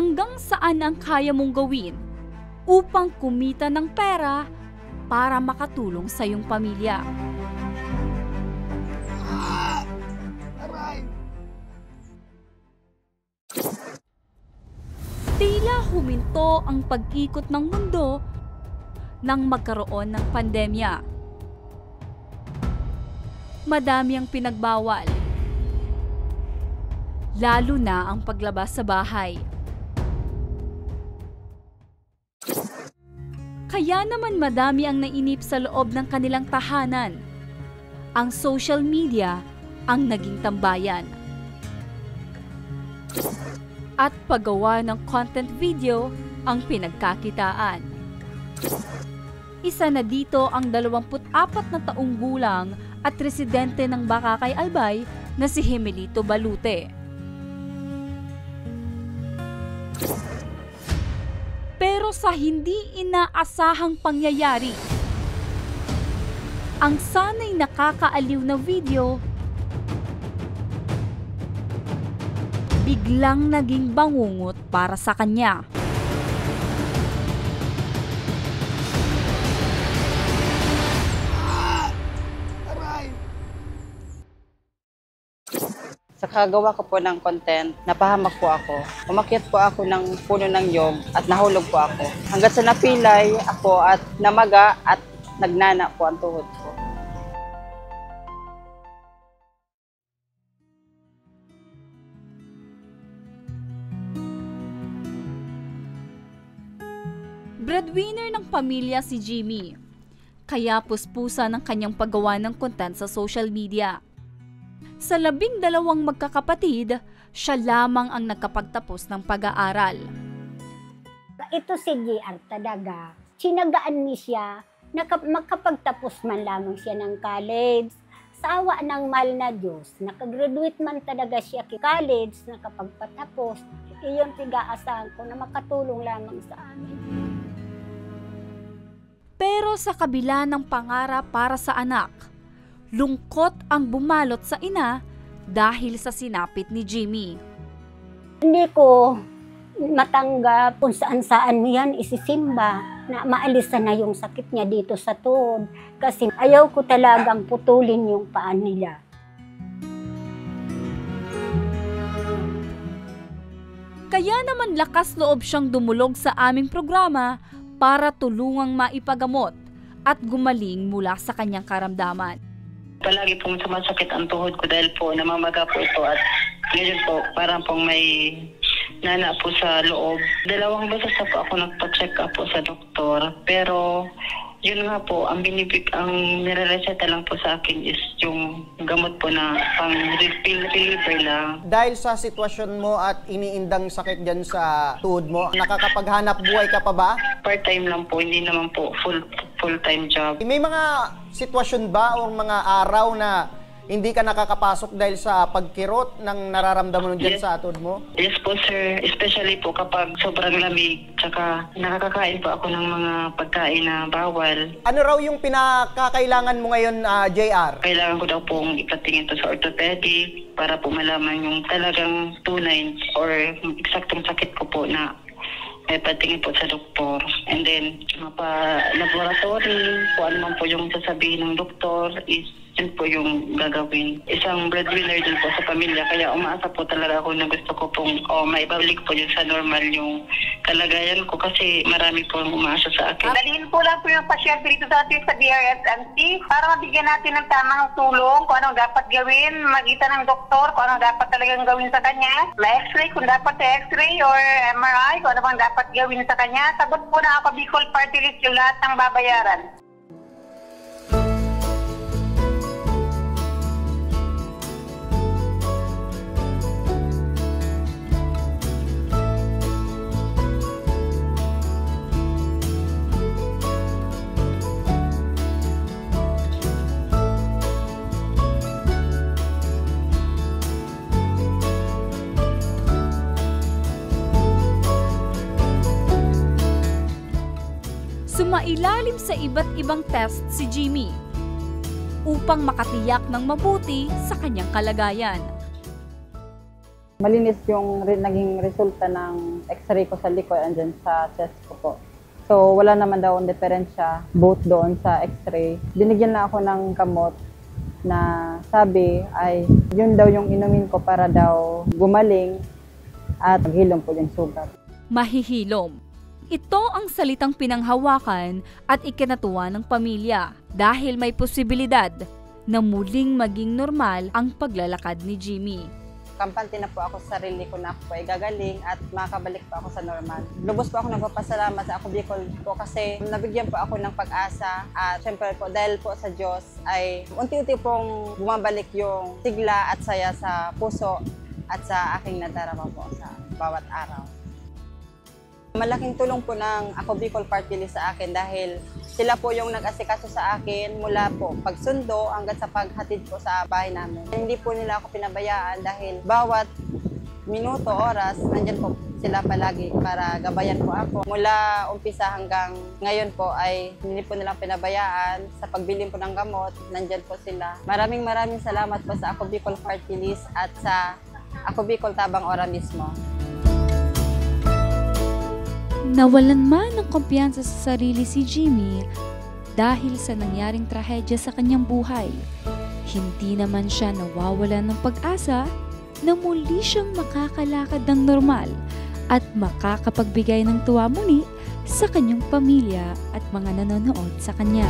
hanggang saan ang kaya mong gawin upang kumita ng pera para makatulong sa iyong pamilya. Tila huminto ang pag-ikot ng mundo nang magkaroon ng pandemya. Madami ang pinagbawal, lalo na ang paglabas sa bahay. Kaya naman madami ang nainip sa loob ng kanilang tahanan. Ang social media ang naging tambayan. At paggawa ng content video ang pinagkakitaan. Isa na dito ang 24 na taong gulang at residente ng Bakakay, Albay na si Himelito Balute. Pero sa hindi inaasahang pangyayari, ang sana'y nakakaaliw na video biglang naging bangungot para sa kanya. Sa kagawa ko po ng content, napahamak po ako. Umakyat po ako ng puno ng nyog at nahulog po ako. Hanggang sa napilay ako at namaga at nagnana po ang tuhod ko. Breadwinner ng pamilya si Jimmy, kaya puspusa ng kanyang paggawa ng content sa social media. Sa 12 magkakapatid, siya lamang ang nakapagtapos ng pag-aaral. Ito si JR talaga. Sinagaan niya siya, makapagtapos man lamang siya ng college. Sa awa ng mahal na Diyos, nakagraduate man talaga siya sa college, nakapagpatapos. Iyon tiga-asahan ko na makatulong lamang sa amin. Pero sa kabila ng pangarap para sa anak, lungkot ang bumalot sa ina dahil sa sinapit ni Jimmy. Hindi ko matanggap kung saan-saan yan isisimba na maalisan na yung sakit niya dito sa tuhod kasi ayaw ko talagang putulin yung paan nila. Kaya naman lakas loob siyang dumulog sa aming programa para tulungang maipagamot at gumaling mula sa kanyang karamdaman. Palagi pong sumasakit ang tuhod ko dahil po namamaga po ito at ngayon po parang pong may nana po sa loob. 2 beses na po ako nagpa-check up po sa doktor pero yun nga po, ang nire-reseta lang po sa akin is yung gamot po na pang reliever lang. Dahil sa sitwasyon mo at iniindang sakit dyan sa tuhod mo, nakakapaghanap buhay ka pa ba? Part-time lang po, hindi naman po full-time job. May mga sitwasyon ba o mga araw na hindi ka nakakapasok dahil sa pagkirot ng nararamdaman mo dyan sa tuhod mo? Yes po sir, especially po kapag sobrang lamig, tsaka nakakakain po ako ng mga pagkain na bawal. Ano raw yung pinakakailangan mo ngayon, JR? Kailangan ko daw pong ipatingin to sa orthopedic para po malaman yung talagang tunay or eksaktong sakit ko po na may patingin po sa doktor. And then, mapa-laboratory, kung ano man po yung sasabihin ng doktor is yun po yung gagawin. Isang breadwinner din po sa pamilya, kaya umaasa po talaga ako na gusto ko pong maibalik po yun sa normal yung kalagayan ko kasi marami po umaasa sa akin. Dalhin po lang po yung pasyente dito sa atin sa DRSMC para mabigyan natin ng tamang tulong kung anong dapat gawin, magita ng doktor kung anong dapat talagang gawin sa kanya. Ma-x-ray kung dapat x-ray or MRI kung ano bang dapat gawin sa kanya. Sagot po na ako Bicol Party List yung lahat ng babayaran. Sumailalim sa iba't ibang test si Jimmy upang makatiyak ng mabuti sa kanyang kalagayan. Malinis yung naging resulta ng x-ray ko sa likod and then sa chest ko po. So wala naman daw ang diferensya both doon sa x-ray. Binigyan na ako ng gamot na sabi ay yun daw yung inumin ko para daw gumaling at maghilom po yung sugat. Mahihilom. Ito ang salitang pinanghawakan at ikinatuwa ng pamilya dahil may posibilidad na muling maging normal ang paglalakad ni Jimmy. Kampante na po ako sa sarili ko na ako po ay gagaling at makakabalik po ako sa normal. Lubos po ako nagpapasalamat sa Ako Bicol po kasi nabigyan po ako ng pag-asa at syempre po dahil po sa Diyos ay unti-unti pong bumabalik yung sigla at saya sa puso at sa aking nadarama po sa bawat araw. Malaking tulong po ng Ako Bicol Party List sa akin dahil sila po yung nag-asikaso sa akin mula po pagsundo hanggang sa paghatid po sa bahay namin. Hindi po nila ako pinabayaan dahil bawat minuto, oras, nandyan po sila palagi para gabayan po ako. Mula umpisa hanggang ngayon po ay hindi po nilang pinabayaan sa pagbilin po ng gamot, nandyan po sila. Maraming salamat po sa Ako Bicol Party List at sa Ako Bicol Tabang Ora mismo. Nawalan man ng kumpiyansa sa sarili si Jimmy dahil sa nangyaring trahedya sa kanyang buhay. Hindi naman siya nawawalan ng pag-asa na muli siyang makakalakad ng normal at makakapagbigay ng tuwa muli sa kanyang pamilya at mga nanonood sa kanya.